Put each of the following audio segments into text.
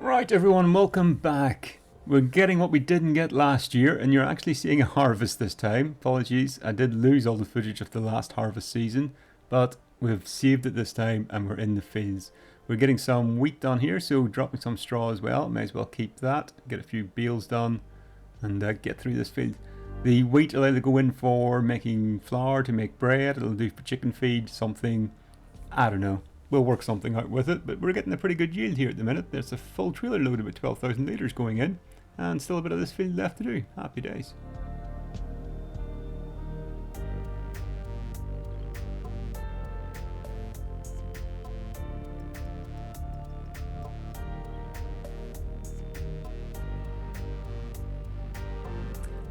Right everyone, welcome back. We're getting what we didn't get last year, and you're actually seeing a harvest this time. Apologies, I did lose all the footage of the last harvest season, but we've saved it this time and we're in the fields. We're getting some wheat done here, so dropping some straw as well. May as well keep that, get a few bales done and get through this field. The wheat will either go in for making flour to make bread, it'll do for chicken feed, something, I don't know. We'll work something out with it, but we're getting a pretty good yield here at the minute. There's a full trailer load of about 12,000 litres going in, and still a bit of this field left to do. Happy days.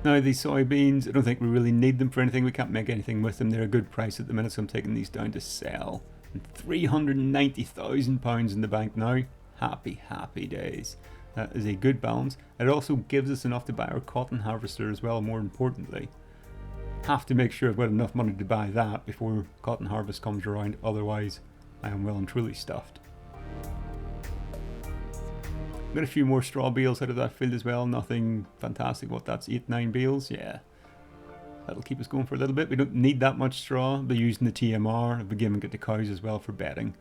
Now these soybeans, I don't think we really need them for anything. We can't make anything with them. They're a good price at the minute, so I'm taking these down to sell. £390,000 in the bank now. Happy days. That is a good balance. It also gives us enough to buy our cotton harvester as well, more importantly. Have to make sure I've got enough money to buy that before cotton harvest comes around, otherwise I am well and truly stuffed. Got a few more straw bales out of that field as well, nothing fantastic. What, that's 8-9 bales? Yeah. That'll keep us going for a little bit. We don't need that much straw. I'll be using the TMR. I'll be giving it to cows as well for bedding.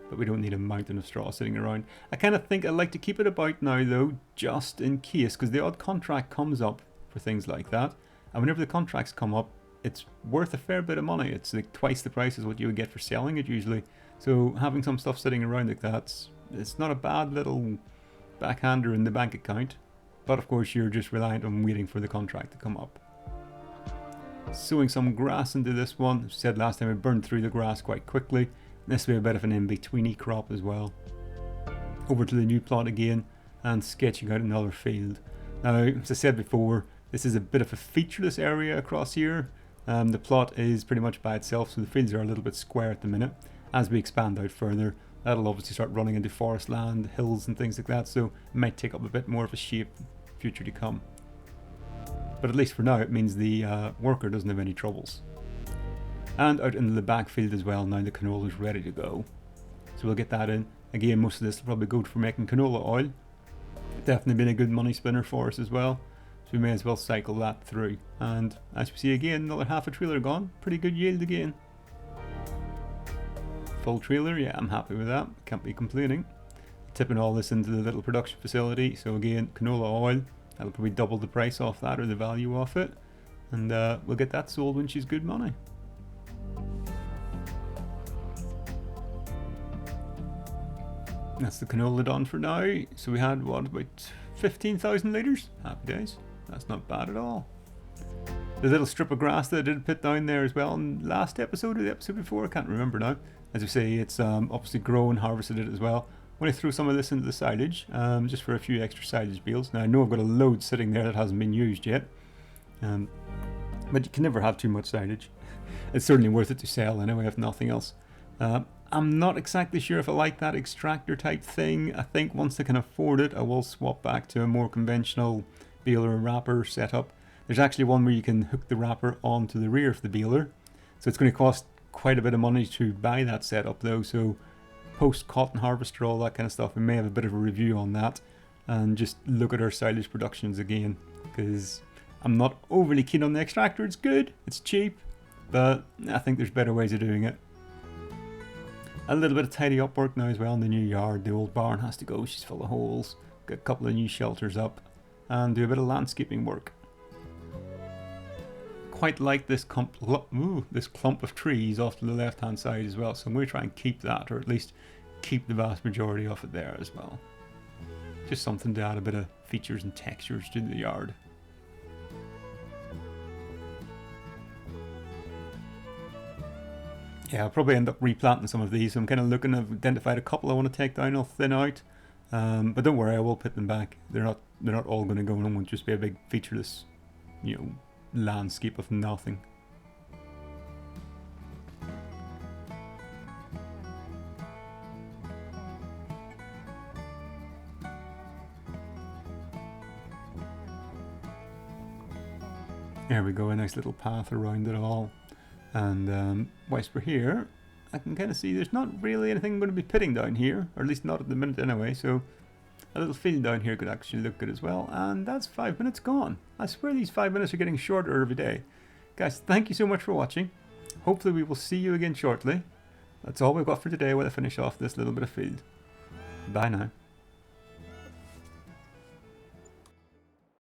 But we don't need a mountain of straw sitting around. I kind of think I'd like to keep it about now though, just in case, because the odd contract comes up for things like that. And whenever the contracts come up, it's worth a fair bit of money. It's like twice the price as what you would get for selling it usually. So having some stuff sitting around like that, it's not a bad little backhander in the bank account. But of course you're just reliant on waiting for the contract to come up. Sowing some grass into this one. As I said last time, I burned through the grass quite quickly. This will be a bit of an in-betweeny crop as well. Over to the new plot again and sketching out another field. Now, as I said before, this is a bit of a featureless area across here. The plot is pretty much by itself, so the fields are a little bit square at the minute. As we expand out further, that'll obviously start running into forest land, hills and things like that, so it might take up a bit more of a shape future to come. But at least for now it means the worker doesn't have any troubles. And out into the backfield as well, now the canola is ready to go. So we'll get that in. Again, most of this will probably go for making canola oil. Definitely been a good money spinner for us as well. So we may as well cycle that through. And as we see again, another half a trailer gone. Pretty good yield again. Full trailer, yeah, I'm happy with that. Can't be complaining. Tipping all this into the little production facility. So again, canola oil. That'll probably double the price off that or the value off it. And we'll get that sold when she's good money. That's the canola done for now. So we had, what, about 15,000 litres? Happy days. That's not bad at all. The little strip of grass that I did put down there as well in last episode or the episode before, I can't remember now. As we say, it's obviously grown, harvested it as well. I'm going to throw some of this into the silage, just for a few extra silage bales. Now I know I've got a load sitting there that hasn't been used yet, but you can never have too much silage. It's certainly worth it to sell anyway, if nothing else. I'm not exactly sure if I like that extractor type thing. I think once I can afford it, I will swap back to a more conventional baler and wrapper setup. There's actually one where you can hook the wrapper onto the rear of the baler, so it's going to cost quite a bit of money to buy that setup though. So post cotton harvester, all that kind of stuff, we may have a bit of a review on that and just look at our silage productions again, because I'm not overly keen on the extractor. It's good, it's cheap, but I think there's better ways of doing it. A little bit of tidy up work now as well in the new yard. The old barn has to go, she's full of holes. Get a couple of new shelters up and do a bit of landscaping work. Quite like this clump of trees off to the left hand side as well, so I'm going to try and keep that, or at least keep the vast majority of it there as well. Just something to add a bit of features and textures to the yard. Yeah, I'll probably end up replanting some of these, so I'm kind of looking. I've identified a couple I want to take down, I'll thin out, but don't worry, I will put them back. They're not all going to go in, it won't just be a big featureless, landscape of nothing. There we go, a nice little path around it all. And whilst we're here, I can kind of see there's not really anything I'm going to be pitting down here, or at least not at the minute anyway, so a little field down here could actually look good as well. And that's 5 minutes gone. I swear these 5 minutes are getting shorter every day. Guys, thank you so much for watching. Hopefully we will see you again shortly. That's all we've got for today while I finish off this little bit of field. Bye now.